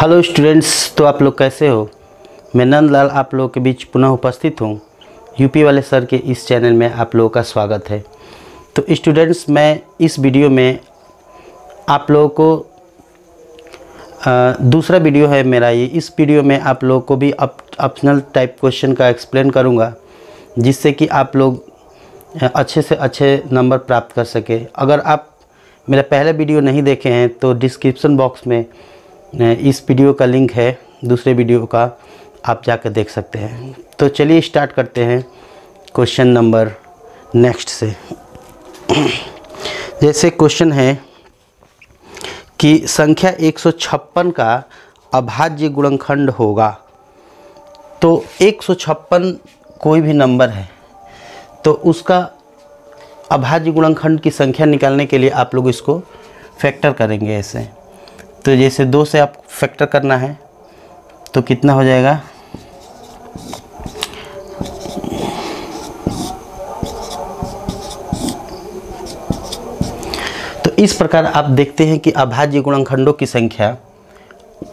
Hello students, तो आप लोग कैसे हो। मैं नंदलाल आप लोगों के बीच पुनः उपस्थित हूँ। यूपी वाले सर के इस चैनल में आप लोगों का स्वागत है। तो स्टूडेंट्स, मैं इस वीडियो में आप लोगों को दूसरा वीडियो है मेरा ये। इस वीडियो में आप लोगों को भी ऑप्शनल टाइप क्वेश्चन का एक्सप्लेन करूँगा, जिससे कि आप लोग अच्छे से अच्छे नंबर प्राप्त कर सके। अगर आप मेरा पहला वीडियो नहीं देखे हैं तो डिस्क्रिप्शन बॉक्स में इस वीडियो का लिंक है, दूसरे वीडियो का, आप जाकर देख सकते हैं। तो चलिए स्टार्ट करते हैं क्वेश्चन नंबर नेक्स्ट से। जैसे क्वेश्चन है कि संख्या 156 का अभाज्य गुणनखंड होगा। तो 156 कोई भी नंबर है तो उसका अभाज्य गुणनखंड की संख्या निकालने के लिए आप लोग इसको फैक्टर करेंगे ऐसे। तो जैसे 2 से आप फैक्टर करना है तो कितना हो जाएगा, तो इस प्रकार आप देखते हैं कि अभाज्य गुणनखंडों की संख्या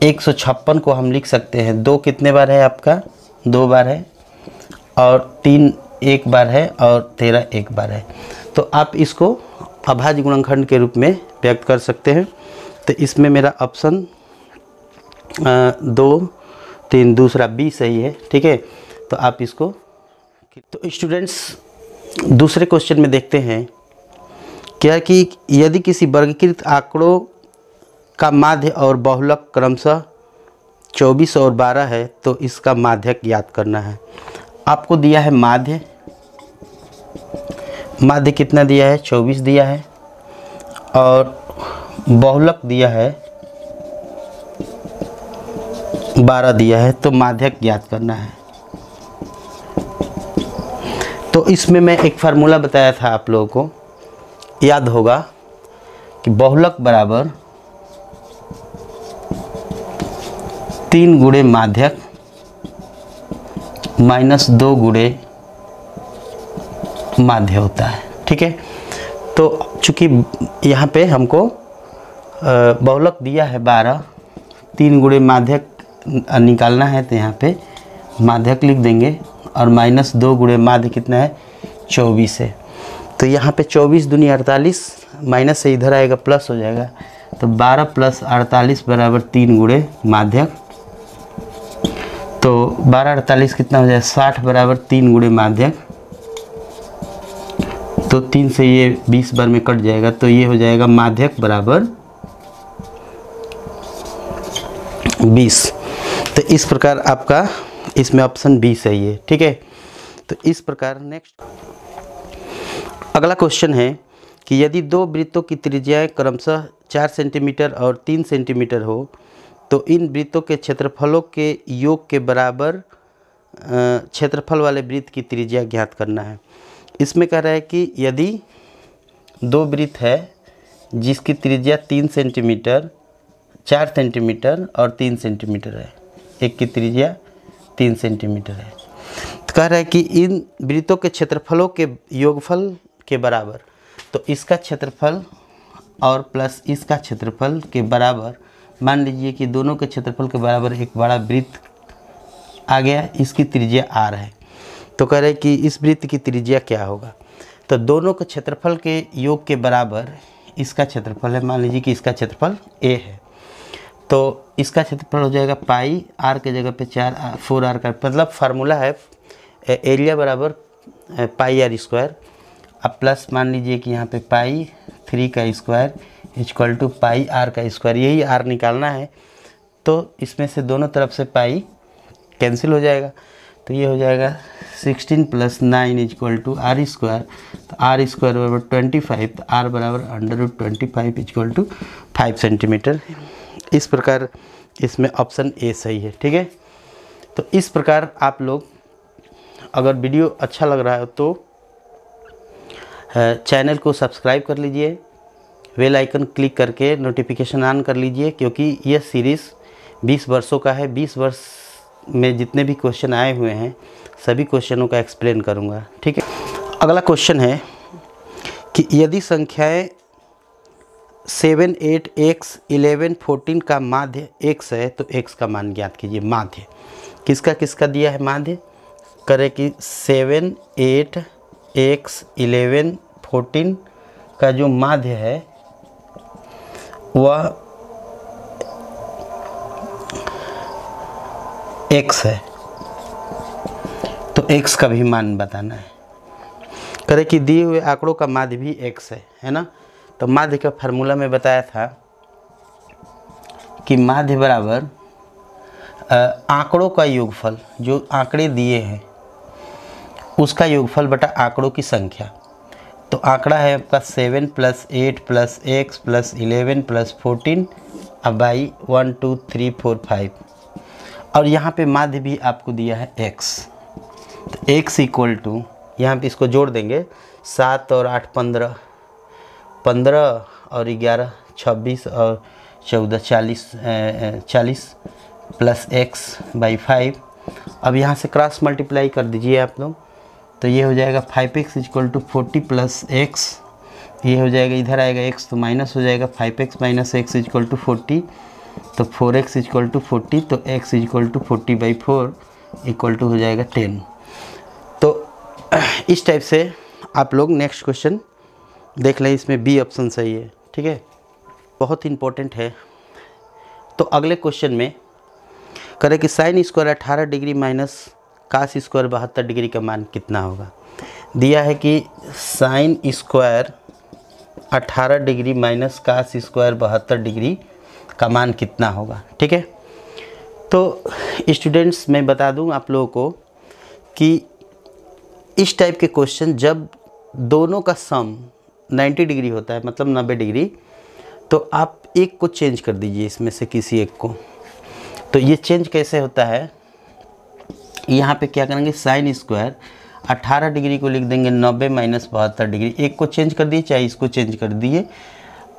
156 को हम लिख सकते हैं। 2 कितने बार है आपका, 2 बार है, और 3 1 बार है, और 13 1 बार है। तो आप इसको अभाज्य गुणनखंड के रूप में व्यक्त कर सकते हैं। तो इसमें मेरा ऑप्शन 2 3 दूसरा बी सही है, ठीक है। तो आप इसको, तो स्टूडेंट्स दूसरे क्वेश्चन में देखते हैं क्या कि यदि किसी वर्गीकृत आंकड़ों का माध्य और बहुलक क्रमशः 24 और 12 है तो इसका माध्यक ज्ञात करना है। आपको दिया है माध्य कितना दिया है, 24 दिया है, और बहुलक दिया है 12 दिया है, तो माध्यक ज्ञात करना है। तो इसमें मैं एक फार्मूला बताया था, आप लोगों को याद होगा कि बहुलक बराबर 3 गुणे माध्यक माइनस 2 गुणे माध्य होता है, ठीक है। तो चूँकि यहाँ पे हमको बहुलक दिया है 12, 3 गुणे माध्यक निकालना है, तो यहाँ पे माध्यक लिख देंगे, और माइनस 2 गुणे माध्य कितना है, 24 है। तो यहाँ पे 24 दूनी 48, माइनस से इधर आएगा प्लस हो जाएगा, तो 12 प्लस 48 बराबर 3 गुणे माध्यक। तो 12 48 कितना हो जाएगा, 60 बराबर 3 गुणे माध्यक। तो 3 से ये 20 बार में कट जाएगा, तो ये हो जाएगा माध्यक बराबर 20। तो इस प्रकार आपका इसमें ऑप्शन बी सही है, ठीक है। तो इस प्रकार नेक्स्ट अगला क्वेश्चन है कि यदि 2 वृत्तों की त्रिज्याएं क्रमशः 4 सेंटीमीटर और 3 सेंटीमीटर हो तो इन वृत्तों के क्षेत्रफलों के योग के बराबर क्षेत्रफल वाले वृत्त की त्रिज्या ज्ञात करना है। इसमें कह रहा है कि यदि 2 वृत्त है जिसकी त्रिज्या 3 सेंटीमीटर, 4 सेंटीमीटर और 3 सेंटीमीटर है, एक की त्रिज्या 3 सेंटीमीटर है, तो कह रहा है कि इन वृत्तों के क्षेत्रफलों के योगफल के बराबर, तो इसका क्षेत्रफल और प्लस इसका क्षेत्रफल के बराबर, मान लीजिए कि दोनों के क्षेत्रफल के बराबर एक बड़ा वृत्त आ गया, इसकी त्रिज्या आर है। तो कह रहे हैं कि इस वृत्त की त्रिज्या क्या होगा। तो दोनों के क्षेत्रफल के योग के बराबर इसका क्षेत्रफल है, मान लीजिए कि इसका क्षेत्रफल ए है, तो इसका क्षेत्रफल हो जाएगा पाई, आर के जगह पे 4 आर का, मतलब फार्मूला है एरिया बराबर पाई आर स्क्वायर। अब प्लस मान लीजिए कि यहाँ पे पाई 3 का square equal to pi r का स्क्वायर, यही आर निकालना है। तो इसमें से दोनों तरफ से पाई कैंसिल हो जाएगा, तो ये हो जाएगा 16 + 9 इक्वल टू आर स्क्वायर। तो आर स्क्वायर बराबर 25, तो आर बराबर √25 इक्वल टू 5 सेंटीमीटर। इस प्रकार इसमें ऑप्शन ए सही है, ठीक है। तो इस प्रकार आप लोग, अगर वीडियो अच्छा लग रहा है तो चैनल को सब्सक्राइब कर लीजिए, बेल आइकन क्लिक करके नोटिफिकेशन ऑन कर लीजिए, क्योंकि यह सीरीज़ 20 वर्षों का है। 20 वर्ष में जितने भी क्वेश्चन आए हुए हैं सभी क्वेश्चनों का एक्सप्लेन करूंगा, ठीक है। अगला क्वेश्चन है कि यदि संख्याएं 7 8 x 11 14 का माध्य x है, तो x का मान ज्ञात कीजिए। माध्य किसका किसका दिया है माध्य, करें कि 7 8 x 11 14 का जो माध्य है वह x है, तो x का भी मान बताना है। करें कि दिए हुए आंकड़ों का माध्य भी x है ना। तो माध्य का फार्मूला में बताया था कि माध्य बराबर आंकड़ों का योगफल, जो आंकड़े दिए हैं उसका योगफल बटा आंकड़ों की संख्या। तो आंकड़ा है आपका 7 + 8 + x + 11 + 14 अब बाई 1 2 3 4 5, और यहाँ पे माध्य भी आपको दिया है x। तो x इक्वल टू यहाँ पे इसको जोड़ देंगे, 7 और 8 15, 15 और 11 26 और 14 40 प्लस x बाई 5। अब यहाँ से क्रॉस मल्टीप्लाई कर दीजिए आप लोग, तो ये हो जाएगा 5x = 40 + x, ये हो जाएगा इधर आएगा x तो माइनस हो जाएगा 5x - x = 40, तो 4x = 40, तो x = 40/4 इक्वल टू हो जाएगा 10। तो इस टाइप से आप लोग नेक्स्ट क्वेश्चन देख लें, इसमें बी ऑप्शन सही है। ठीक है, बहुत इंपॉर्टेंट है। तो अगले क्वेश्चन में करें कि sin square 18 degree minus cos square 72 degree का मान कितना होगा। दिया है कि sin square 18 degree minus cos square 72 degree का मान कितना होगा। ठीक है, तो स्टूडेंट्स मैं बता दूं आप लोगों को कि इस टाइप के क्वेश्चन जब दोनों का सम 90 डिग्री होता है, मतलब 90 डिग्री, तो आप एक को चेंज कर दीजिए, इसमें से किसी एक को। तो ये चेंज कैसे होता है, यहाँ पे क्या करेंगे, साइन स्क्वायर 18 डिग्री को लिख देंगे 90 - 72 डिग्री, एक को चेंज कर दिए, चाहे इसको चेंज कर दिए,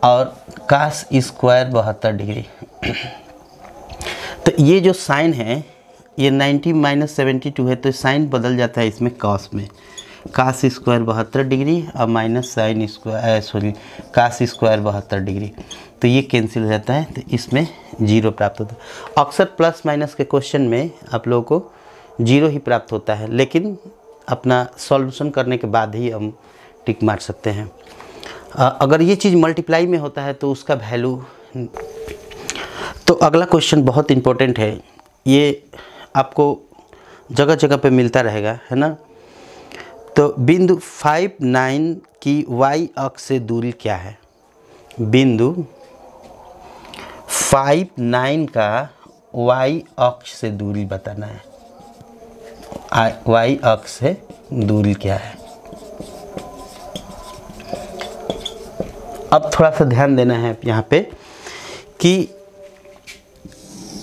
और cos स्क्वायर 72 डिग्री। तो ये जो साइन है ये 90 - 72 है, तो साइन बदल जाता है इसमें cos में, cos स्क्वायर 72 डिग्री और minus sine square cos square 72 degree, तो ये कैंसिल हो जाता है, तो इसमें 0 प्राप्त होता है। अक्सर प्लस माइनस के क्वेश्चन में आप लोगों को 0 ही प्राप्त होता है, लेकिन अपना सॉल्यूशन करने के बाद ही हम टिक मार सकते हैं। अगर ये चीज़ मल्टीप्लाई में होता है तो उसका वैल्यू। तो अगला क्वेश्चन बहुत इम्पोर्टेंट है, ये आपको जगह जगह पे मिलता रहेगा, है ना। तो बिंदु 5 9 की y अक्ष से दूरी क्या है। बिंदु 5 9 का y अक्ष से दूरी बताना है, y अक्ष से दूरी क्या है। अब थोड़ा सा ध्यान देना है यहाँ पे कि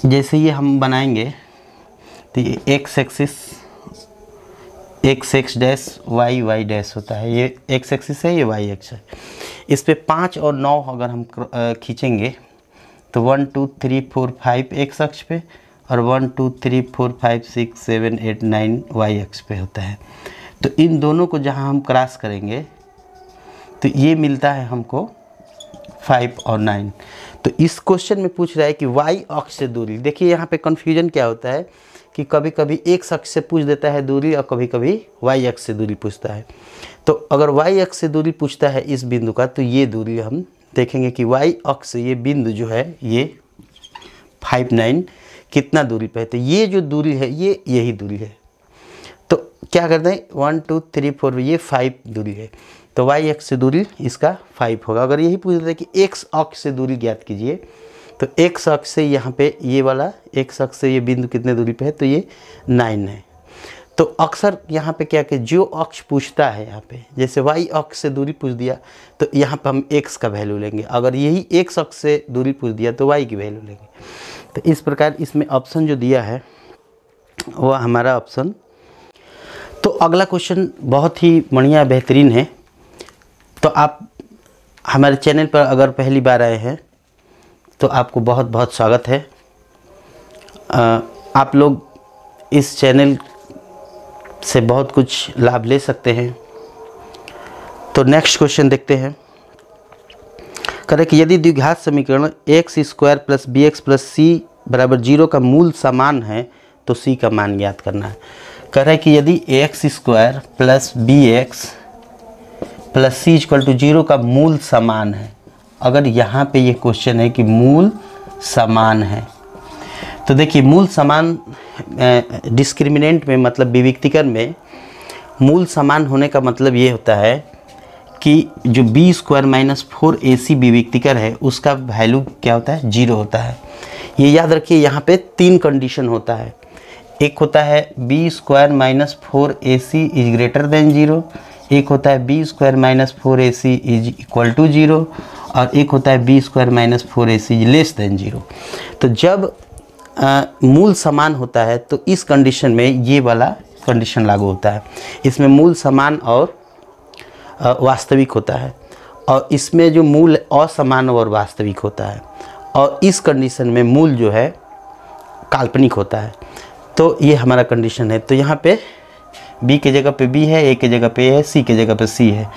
जैसे ये हम बनाएंगे तो ये x axis x dash y dash होता है, ये x एक्सिस है, ये y एक्सिस है। इस पे 5 और 9 अगर हम खींचेंगे तो 1 2 3 4 5 x अक्ष पे, और 1 2 3 4 5 6 7 8 9 y अक्ष पे होता है। तो इन दोनों को जहाँ हम क्रॉस करेंगे तो ये मिलता है हमको 5 और 9। तो इस क्वेश्चन में पूछ रहा है कि y अक्ष से दूरी। देखिए यहाँ पे कन्फ्यूजन क्या होता है कि कभी कभी x अक्ष से पूछ देता है दूरी और कभी कभी y अक्ष से दूरी पूछता है। तो अगर y अक्ष से दूरी पूछता है इस बिंदु का, तो ये दूरी हम देखेंगे कि y अक्ष से ये बिंदु जो है ये 5 9 कितना दूरी पे है। तो ये जो दूरी है ये यही दूरी है। तो क्या करते हैं 1 2 3 4 ये 5 दूरी है, तो y अक्ष से दूरी इसका 5 होगा। अगर यही पूछ देता है कि x अक्ष से दूरी ज्ञात कीजिए, तो x अक्ष से यहाँ पे ये वाला x अक्ष से ये बिंदु कितने दूरी पे है, तो ये 9 है। तो अक्सर यहाँ पे क्या कि जो अक्ष पूछता है, यहाँ पे जैसे y अक्ष से दूरी पूछ दिया तो यहाँ पे हम x का वैल्यू लेंगे, अगर यही x अक्ष से दूरी पूछ दिया तो y की वैल्यू लेंगे। तो इस प्रकार इसमें ऑप्शन जो दिया है वह हमारा ऑप्शन। तो अगला क्वेश्चन बहुत ही बढ़िया बेहतरीन है। तो आप हमारे चैनल पर अगर पहली बार आए हैं तो आपको बहुत बहुत स्वागत है। आप लोग इस चैनल से बहुत कुछ लाभ ले सकते हैं। तो नेक्स्ट क्वेश्चन देखते हैं। करें कि यदि द्विघात समीकरण x square plus b x plus c बराबर 0 का मूल समान है तो सी का मान ज्ञात करना है। कह रहा है कि यदि x square plus b x plus c equal to 0 का मूल समान है, अगर यहाँ पे ये क्वेश्चन है कि मूल समान है, तो देखिए मूल समान डिस्क्रिमिनेंट में मतलब विविक्तिकरण में मूल समान होने का मतलब ये होता है कि जो बी स्क्वायर माइनस 4ac विविक्तिकर है उसका वैल्यू क्या होता है, 0 होता है। ये याद रखिए, यहाँ पे 3 कंडीशन होता है। एक होता है b square minus 4ac is greater than 0, एक होता है b square minus 4ac is equal to 0, और एक होता है b square minus 4ac is less than 0। तो जब मूल समान होता है तो इस कंडीशन में ये वाला कंडीशन लागू होता है। इसमें मूल समान और वास्तविक होता है, और इसमें जो मूल असमान और वास्तविक होता है, और इस कंडीशन में मूल जो है काल्पनिक होता है। तो ये हमारा कंडीशन है। तो यहाँ पे b के जगह पे b है, a के जगह पे a है, c के जगह पे c है।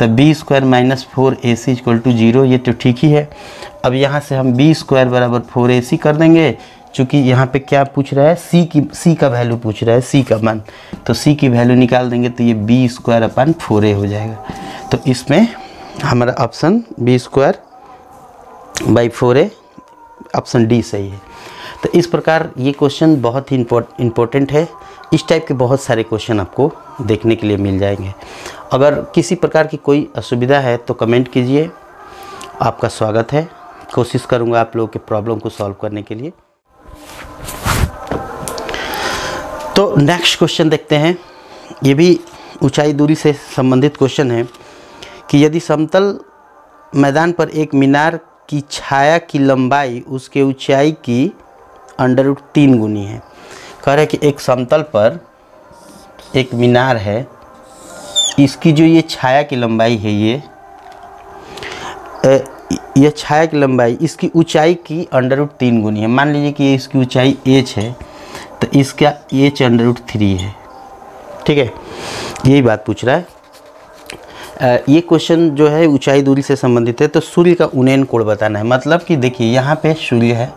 तो b square minus 4ac equal to 0, ये तो ठीक ही है। अब यहाँ से हम बी स्क्वायर बराबर 4ac कर देंगे, चूँकि यहाँ पे क्या पूछ रहा है, c का वैल्यू पूछ रहा है, c का मान, तो c की वैल्यू निकाल देंगे तो ये बी स्क्वायर अपन 4a हो जाएगा। तो इसमें हमारा option b square by 4a option D सही है। तो इस प्रकार ये क्वेश्चन बहुत ही इम्पोर्टेंट है। इस टाइप के बहुत सारे क्वेश्चन आपको देखने के लिए मिल जाएंगे। अगर किसी प्रकार की कोई असुविधा है तो कमेंट कीजिए, आपका स्वागत है। कोशिश करूँगा आप लोगों के प्रॉब्लम को सॉल्व करने के लिए। तो नेक्स्ट क्वेश्चन देखते हैं। ये भी ऊंचाई दूरी से संबंधित क्वेश्चन है कि यदि समतल मैदान पर एक मीनार की छाया की लंबाई उसके ऊंचाई की √3 गुनी है। कह रहा है कि एक समतल पर एक मीनार है, इसकी जो ये छाया की लंबाई है, ये छाया की लंबाई इसकी ऊंचाई की √3 गुनी है। मान लीजिए कि इसकी ऊंचाई h है तो इसका h √3 है। ठीक है, यही बात पूछ रहा है। ये क्वेश्चन जो है ऊंचाई दूरी से संबंधित है। तो सूर्य का उन्नयन कोण बताना है। मतलब कि देखिए यहाँ पे सूर्य है,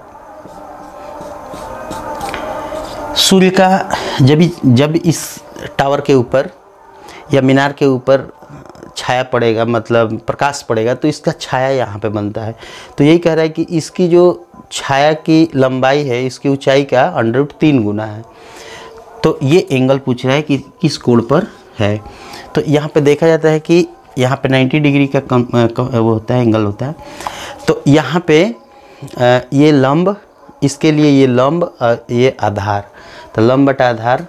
सूर्य का जब इस टावर के ऊपर या मीनार के ऊपर छाया पड़ेगा, मतलब प्रकाश पड़ेगा, तो इसका छाया यहाँ पे बनता है। तो यही कह रहा है कि इसकी जो छाया की लंबाई है इसकी ऊंचाई का √3 गुना है। तो ये एंगल पूछ रहा है कि किस कोण पर है। तो यहाँ पे देखा जाता है कि यहाँ पे 90 डिग्री का वो होता है, एंगल होता है। तो यहाँ पे ये लंब, इसके लिए ये लंब और ये आधार, तो लंब बटा आधार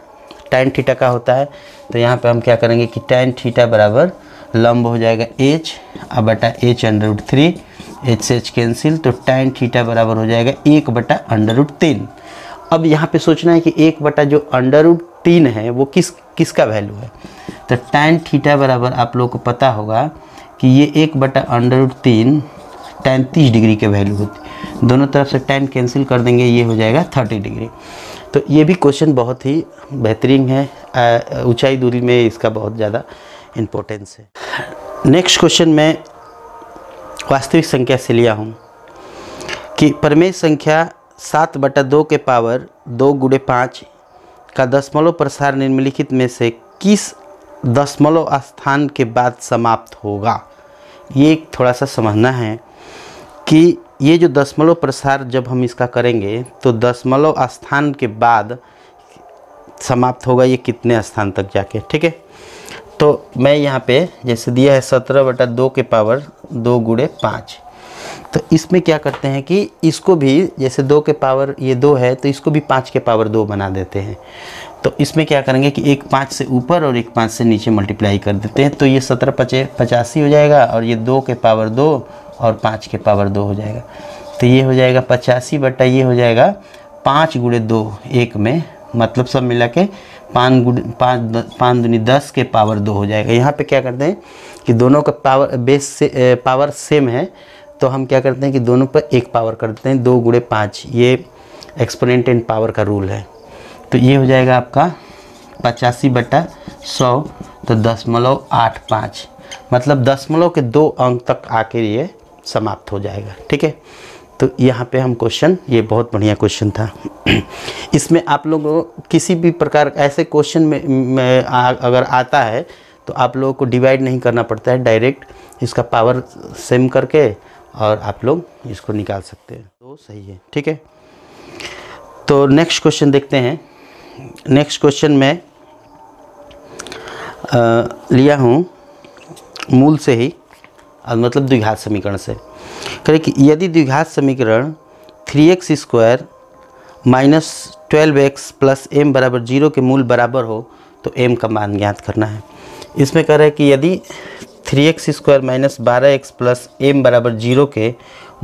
tan थीटा का होता है। तो यहाँ पे हम क्या करेंगे कि tan थीटा बराबर लंब हो जाएगा h और बटा h √3, h से h कैंसिल, तो tan थीटा बराबर हो जाएगा 1 बटा √3। अब यहाँ पे सोचना है कि 1 बटा जो √3 है वो किसका वैल्यू है। तो tan थीटा बराबर आप लोगों को पता होगा कि ये 1 बटा √3 tan 30 डिग्री के वैल्यू होती है। दोनों तरफ से tan कैंसिल कर देंगे, ये हो जाएगा 30 डिग्री। तो ये भी क्वेश्चन बहुत ही बेहतरीन है। ऊंचाई दूरी में इसका बहुत ज़्यादा इम्पोर्टेंस है। नेक्स्ट क्वेश्चन मैं वास्तविक संख्या से लिया हूँ कि प्रमेय संख्या 7/2 के पावर 2 × 5 का दशमलव प्रसार निम्नलिखित में से किस दशमलव स्थान के बाद समाप्त होगा। ये थोड़ा सा समझना है कि ये जो दशमलव प्रसार जब हम इसका करेंगे तो दशमलव स्थान के बाद समाप्त होगा, ये कितने स्थान तक जाके। ठीक है, तो मैं यहाँ पे जैसे दिया है 17/2 के पावर 2 × 5, तो इसमें क्या करते हैं कि इसको भी जैसे 2 के पावर ये 2 है तो इसको भी 5 के पावर 2 बना देते हैं। तो इसमें क्या करेंगे कि एक 5 से ऊपर और एक 5 से नीचे मल्टीप्लाई कर देते हैं। तो ये 17×5 = 85 हो जाएगा, और ये 2 के पावर 2 और 5 के पावर 2 हो जाएगा। तो ये हो जाएगा 85 बटा ये हो जाएगा 5 × 2 1 में, मतलब सब मिला के 5 दूनी 10 के पावर 2 हो जाएगा। यहाँ पे क्या करते हैं कि दोनों का पावर बेस से पावर सेम है, तो हम क्या करते हैं कि दोनों पर 1 पावर कर देते हैं। 2 × 5, ये एक्सपोनेंट इन पावर का रूल है। तो ये हो जाएगा आपका 85/100, तो 0.85, मतलब दशमलव के 2 अंक तक आके ये समाप्त हो जाएगा। ठीक है, तो यहाँ पे हम क्वेश्चन, ये बहुत बढ़िया क्वेश्चन था। इसमें आप लोगों किसी भी प्रकार ऐसे क्वेश्चन में अगर आता है तो आप लोगों को डिवाइड नहीं करना पड़ता है, डायरेक्ट इसका पावर सेम करके और आप लोग इसको निकाल सकते हैं, तो सही है। ठीक है, तो नेक्स्ट क्वेश्चन देखते हैं। नेक्स्ट क्वेश्चन में लिया हूँ मूल से ही, मतलब द्विघात समीकरण से। करें कि यदि द्विघात समीकरण 3x square minus 12x plus m बराबर 0 के मूल बराबर हो तो m का मान ज्ञात करना है। इसमें कह रहा है कि यदि 3x square minus 12x plus m बराबर 0 के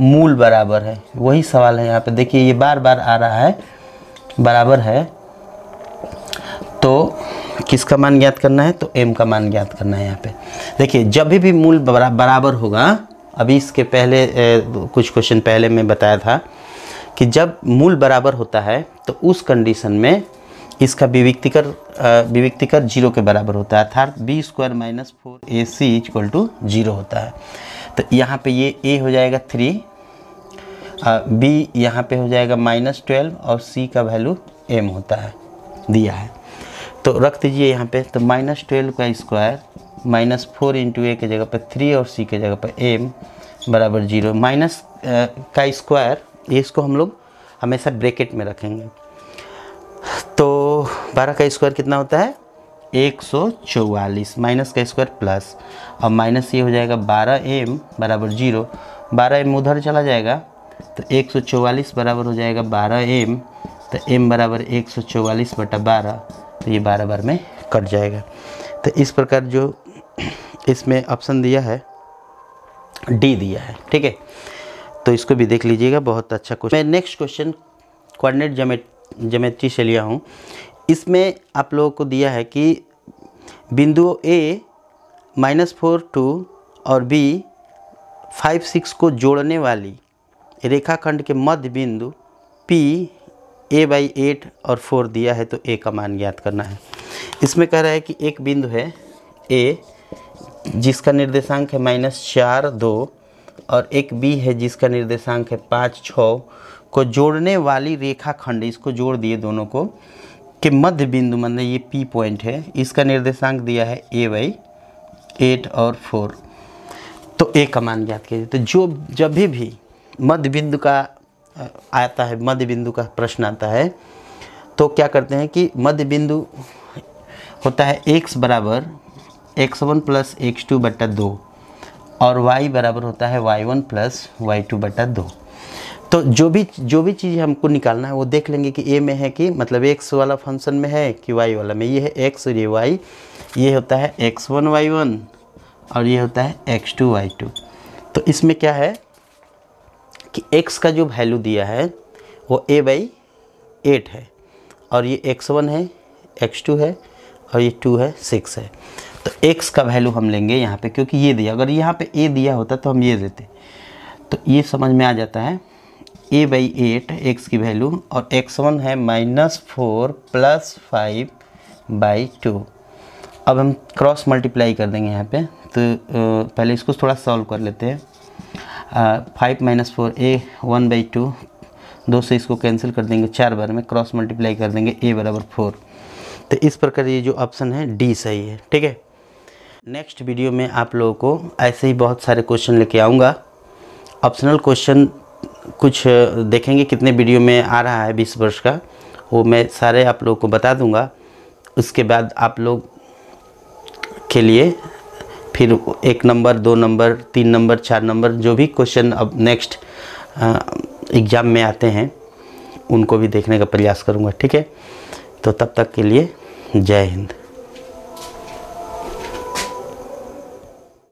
मूल बराबर है, वही सवाल है यहाँ पे। देखिए ये बार बार आ रहा है, बराबर है, तो किसका मान ज्ञात करना है? तो m का मान ज्ञात करना है। यहाँ पे देखिए जब भी मूल बराबर होगा, अभी इसके पहले कुछ क्वेश्चन पहले मैं बताया था कि जब मूल बराबर होता है तो उस कंडीशन में इसका विविक्तिकर 0 के बराबर होता है, अर्थात b square minus 4ac equal to 0 होता है। तो यहाँ पे ये a हो जाएगा 3, b यहाँ पे हो जाएगा माइनस 12 और c का वैल्यू m होता है, दिया है। तो रख दीजिए यहाँ पे, तो माइनस 12 का स्क्वायर माइनस 4 इंटू a की जगह पर 3 और c की जगह पर m बराबर 0। माइनस का स्क्वायर, इसको हम लोग हमेशा ब्रैकेट में रखेंगे। तो 12 का स्क्वायर कितना होता है? 144, माइनस का स्क्वायर प्लस, और माइनस ये हो जाएगा 12m बराबर 0। 12m उधर चला जाएगा तो 144 बराबर हो जाएगा 12m, तो m बराबर 144/12, तो ये 12 बार में कट जाएगा। तो इस प्रकार जो इसमें ऑप्शन दिया है डी दिया है। ठीक है, तो इसको भी देख लीजिएगा, बहुत अच्छा क्वेश्चन। मैं नेक्स्ट क्वेश्चन कोऑर्डिनेट ज्योमेट्री से लिया हूँ। इसमें आप लोगों को दिया है कि बिंदुओं A -4 2 और B 5 6 को जोड़ने वाली रेखाखंड के मध्य बिंदु P a/8 और 4 दिया है, तो A का मान ज्ञात करना है। इसमें कह रहा है कि एक बिंदु है A जिसका निर्देशांक है -4 2 और एक B है जिसका निर्देशांक है 5 6 को जोड़ने वाली रेखाखंड, इसको जोड़ दिए दोनों को, के मध्य बिंदु, मतलब ये P पॉइंट है, इसका निर्देशांक दिया है a/8 और 4, तो A का मान ज्ञात कीजिए। तो जब भी मध्य बिंदु का आता है, मध्य बिंदु का प्रश्न आता है, तो क्या करते हैं कि मध्य बिंदु होता है x बराबर x1 प्लस x2/2 और y बराबर होता है y1 प्लस y2/2। तो जो भी चीज़ हमको निकालना है वो देख लेंगे कि a में है कि मतलब x वाला फंक्शन में है कि y वाला में। ये है x और ये y, ये होता है x1 y1 और ये होता है x2 y2। तो इसमें क्या है कि x का जो वैल्यू दिया है वो a/8 है, और ये x1 है, x2 है और ये 2 है, 6 है। तो x का वैल्यू हम लेंगे यहाँ पे, क्योंकि ये दिया, अगर यहाँ पे a दिया होता तो हम ये देते। तो ये समझ में आ जाता है, a/8 x की वैल्यू, और x1 है -4 + 5/2। अब हम क्रॉस मल्टीप्लाई कर देंगे यहाँ पे। तो पहले इसको थोड़ा सॉल्व कर लेते हैं। 5 - 4 a 1/2, 2 से इसको कैंसिल कर देंगे, 4 बार में क्रॉस मल्टीप्लाई कर देंगे, a बराबर 4। तो इस प्रकार ये जो ऑप्शन है डी सही है। ठीक है, नेक्स्ट वीडियो में आप लोगों को ऐसे ही बहुत सारे क्वेश्चन लेके आऊँगा। ऑप्शनल क्वेश्चन कुछ देखेंगे कितने वीडियो में आ रहा है 20 वर्ष का, वो मैं सारे आप लोगों को बता दूंगा। उसके बाद आप लोग के लिए फिर 1 नंबर 2 नंबर 3 नंबर 4 नंबर जो भी क्वेश्चन अब नेक्स्ट एग्ज़ाम में आते हैं उनको भी देखने का प्रयास करूंगा। ठीक है, तो तब तक के लिए जय हिंद।